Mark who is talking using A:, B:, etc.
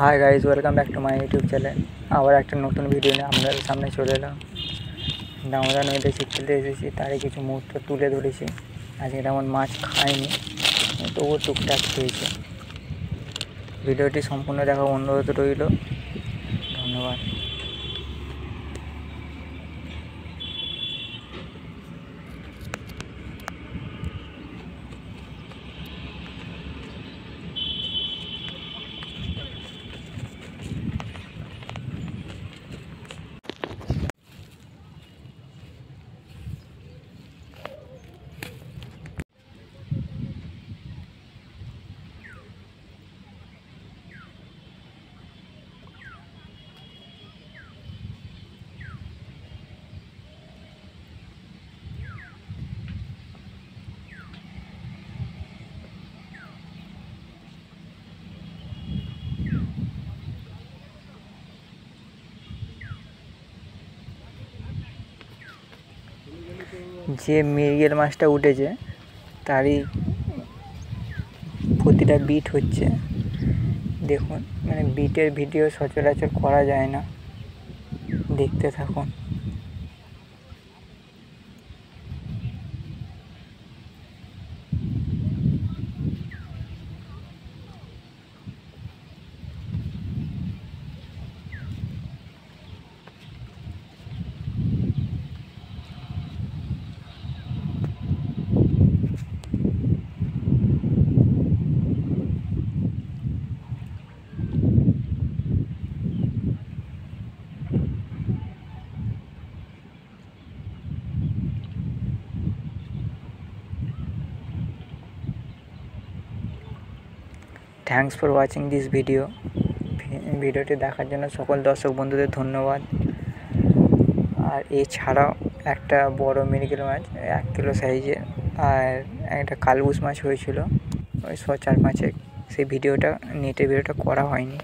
A: Hi guys, welcome back to my YouTube channel. আবার একটা নতুন ভিডিও নিয়ে আপনাদের সামনে চলে এলাম। দামোদর নদীতে ছিপ ফেলতে এসেছি, তারই কিছু মুহূর্ত তুলে ধরেছি। আজকে তেমন মাছ খাইনি, তবুও টুকটাক খেয়েছি। ভিডিওটি সম্পূর্ণ দেখার অনুরোধ রইল। ধন্যবাদ। যে মৃগেল মাছটা উঠেছে তারই প্রতিটা বিট হচ্ছে। দেখুন, মানে বিটের ভিডিও সচরাচর করা যায় না, দেখতে থাকুন। Thanks for watching this video. ভিডিওটি দেখার জন্য সকল দর্শক বন্ধুদের ধন্যবাদ। আর এছাড়াও একটা বড় মৃগেল মাছ 1 কিলো সাইজের আর একটা কালবুস মাছ হয়েছিল ওই 4-5, সেই ভিডিওটা নেটে করা হয়নি।